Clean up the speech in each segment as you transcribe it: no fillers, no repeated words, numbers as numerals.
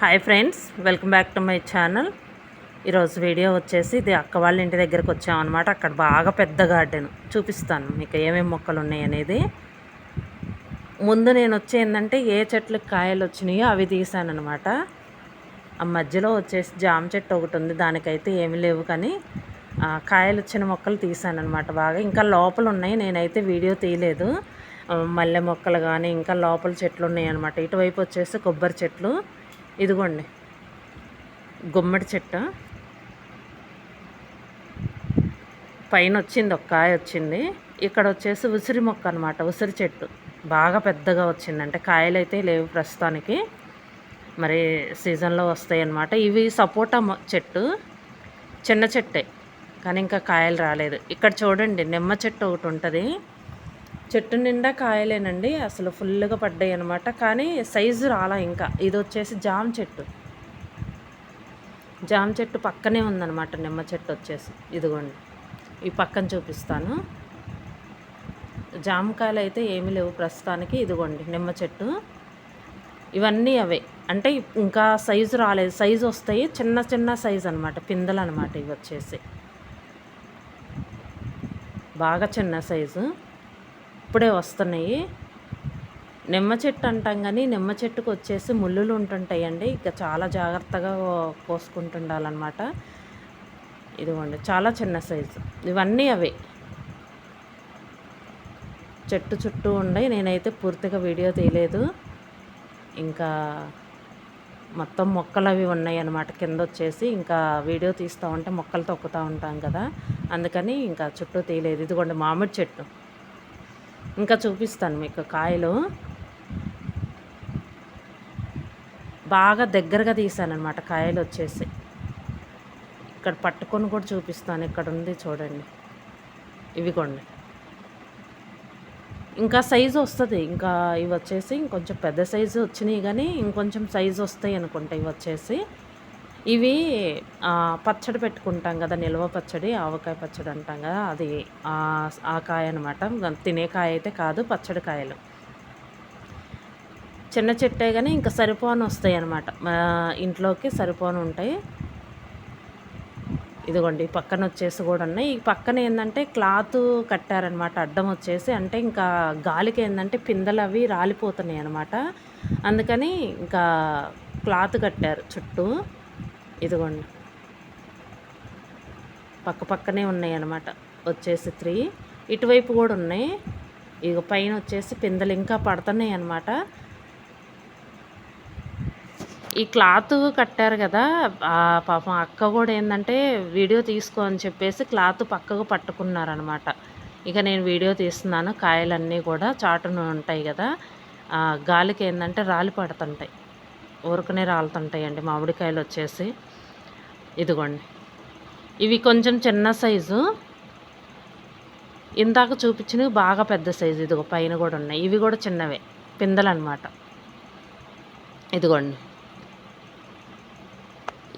Hi friends, welcome back to my channel. ఈరోజు video వచ్చేసి ఇది అక్క వాళ్ళ ఇంటి దగ్గరకు వచ్చామన్నమాట. అక్కడ బాగా పెద్ద గార్డెన్ చూపిస్తాను మీకు ఏమేమి మొక్కలు ఉన్నాయి అనేది. ముందు నేను ఏంటంటే ఏ చెట్లకు కాయలు వచ్చినాయో అవి తీసానమాట. ఆ మధ్యలో వచ్చేసి జామ చెట్టు ఒకటి ఉంది, దానికైతే ఏమీ లేవు, కానీ కాయలు వచ్చిన మొక్కలు తీసానమాట. బాగా ఇంకా లోపల ఉన్నాయి, నేనైతే వీడియో తీయలేదు. మల్లె మొక్కలు కానీ ఇంకా లోపల చెట్లు ఉన్నాయి అన్నమాట. ఇటువైపు వచ్చేసి కొబ్బరి చెట్లు, ఇదిగోండి గుమ్మడి చెట్టు పైన వచ్చింది, ఒక కాయ వచ్చింది. ఇక్కడ వచ్చేసి ఉసిరి మొక్క అనమాట, ఉసిరి చెట్టు బాగా పెద్దగా వచ్చింది. అంటే కాయలు అయితే లేవు ప్రస్తుతానికి, మరి సీజన్లో వస్తాయి అన్నమాట. ఇవి సపోటా చెట్టు, చిన్న చెట్టే కానీ ఇంకా కాయలు రాలేదు. ఇక్కడ చూడండి నిమ్మ చెట్టు ఒకటి ఉంటుంది, చెట్టు నిండా కాయలేనండి, అసలు ఫుల్గా పడ్డాయి అనమాట. కానీ సైజు రాలా ఇంకా. ఇది వచ్చేసి జామ చెట్టు, జామ చెట్టు పక్కనే ఉందన్నమాట నిమ్మ చెట్టు వచ్చేసి. ఇదిగోండి ఈ పక్కన చూపిస్తాను. జామకాయలు అయితే ఏమీ లేవు ప్రస్తుతానికి. ఇదిగోండి నిమ్మ చెట్టు, ఇవన్నీ అవే. అంటే ఇంకా సైజు రాలేదు, సైజు వస్తాయి చిన్న చిన్న సైజు అనమాట, పిందెలు అనమాట. ఇవి వచ్చేసి బాగా చిన్న సైజు, ఇప్పుడే వస్తున్నాయి. నిమ్మ చెట్టు అంటాం కానీ నిమ్మ చెట్టుకు వచ్చేసి ముళ్ళులు ఉంటుంటాయండి, ఇక చాలా జాగ్రత్తగా కోసుకుంటుండాలన్నమాట. ఇదిగోండి చాలా చిన్న సైజు, ఇవన్నీ అవే చెట్టు చుట్టూ ఉన్నాయి. నేనైతే పూర్తిగా వీడియో తీయలేదు. ఇంకా మొత్తం మొక్కలు అవి ఉన్నాయి అన్నమాట. కింద వచ్చేసి ఇంకా వీడియో తీస్తూ ఉంటే మొక్కలు తొక్కుతూ ఉంటాం కదా, అందుకని ఇంకా చుట్టూ తీయలేదు. ఇదిగోండి మామిడి చెట్టు, ఇంకా చూపిస్తాను మీకు. కాయలు బాగా దగ్గరగా తీసానమాట. కాయలు వచ్చేసి ఇక్కడ పట్టుకొని కూడా చూపిస్తాను. ఇక్కడ ఉంది చూడండి, ఇవిగోండి. ఇంకా సైజు వస్తుంది. ఇంకా ఇవి వచ్చేసి ఇంకొంచెం పెద్ద సైజు వచ్చినాయి, కానీ ఇంకొంచెం సైజు వస్తాయి అనుకుంటా. ఇవి వచ్చేసి ఇవి పచ్చడి పెట్టుకుంటాం కదా, నిల్వ పచ్చడి, ఆవకాయ పచ్చడి అంటాం కదా, అది ఆ కాయ అనమాట. తినే కాయ అయితే కాదు, పచ్చడి కాయలు. చిన్న చెట్టే కానీ ఇంకా సరిపోను వస్తాయి అన్నమాట, ఇంట్లోకి సరిపోను ఉంటాయి. ఇదిగోండి పక్కన వచ్చేసి కూడా ఉన్నాయి. ఈ పక్కన ఏంటంటే క్లాత్ కట్టారనమాట అడ్డం వచ్చేసి. అంటే ఇంకా గాలికి ఏంటంటే పిందెలు అవి రాలిపోతున్నాయి అనమాట, అందుకని ఇంకా క్లాత్ కట్టారు చుట్టూ. ఇదిగోండి పక్క పక్కనే ఉన్నాయి అన్నమాట వచ్చేసి 3. ఇటువైపు కూడా ఉన్నాయి. ఇక పైన వచ్చేసి పిందెలు ఇంకా పడుతున్నాయి అన్నమాట. ఈ క్లాత్ కట్టారు కదా, పాపం అక్క కూడా ఏంటంటే వీడియో తీసుకో అని చెప్పేసి క్లాత్ పక్కకు పట్టుకున్నారనమాట. ఇక నేను వీడియో తీస్తున్నాను. కాయలన్నీ కూడా చాటును ఉంటాయి కదా, గాలికి ఏంటంటే రాలి పడుతుంటాయి, ఊరుకునే రాలుతుంటాయండి మామిడికాయలు వచ్చేసి. ఇదిగోండి ఇవి కొంచెం చిన్న సైజు, ఇందాక చూపించినవి బాగా పెద్ద సైజు. ఇదిగో పైన కూడా ఉన్నాయి, ఇవి కూడా చిన్నవే పిందెలు అనమాట. ఇదిగోండి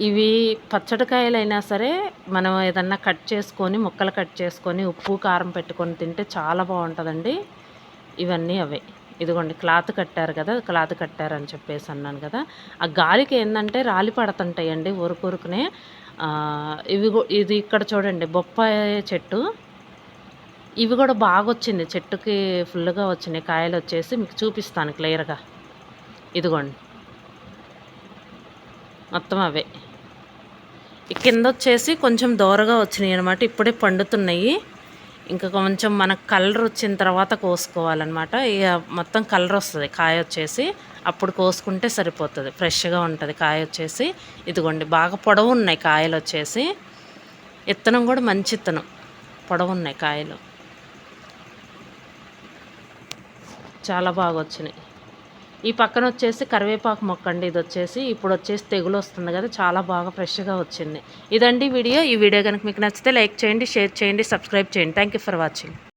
ఇవి పచ్చడికాయలైనా సరే మనం ఏదన్నా కట్ చేసుకొని, ముక్కలు కట్ చేసుకొని ఉప్పు కారం పెట్టుకొని తింటే చాలా బాగుంటుందండి. ఇవన్నీ అవే. ఇదిగోండి క్లాత్ కట్టారు కదా, క్లాత్ కట్టారని చెప్పేసి అన్నాను కదా, ఆ గాలికి ఏంటంటే రాలి పడుతుంటాయండి ఊరుకునే. ఇది ఇక్కడ చూడండి బొప్పాయి చెట్టు, ఇవి కూడా బాగా వచ్చింది, చెట్టుకి ఫుల్గా వచ్చినాయి కాయలు వచ్చేసి. మీకు చూపిస్తాను క్లియర్గా. ఇదిగోండి మొత్తం అవే. కింద వచ్చేసి కొంచెం దూరగా వచ్చినాయి అనమాట, ఇప్పుడే పండుతున్నాయి. ఇంకా కొంచెం మనకు కలర్ వచ్చిన తర్వాత కోసుకోవాలన్నమాట. ఇక మొత్తం కలర్ వస్తుంది కాయ వచ్చేసి, అప్పుడు కోసుకుంటే సరిపోతుంది, ఫ్రెష్గా ఉంటుంది కాయ వచ్చేసి. ఇదిగోండి బాగా పొడవు ఉన్నాయి కాయలు వచ్చేసి, ఇత్తనం కూడా మంచి ఇత్తనం, పొడవు ఉన్నాయి కాయలు, చాలా బాగా వచ్చినాయి. ఈ పక్కన వచ్చేసి కరివేపాకు మొక్క అండి. ఇది వచ్చేసి ఇప్పుడు వచ్చేసి తెగులు వస్తుంది కదా, చాలా బాగా ఫ్రెష్గా వచ్చింది. ఇదండి వీడియో. ఈ వీడియో కనుక మీకు నచ్చితే లైక్ చేయండి, షేర్ చేయండి, సబ్స్క్రైబ్ చేయండి. Thank you for watching.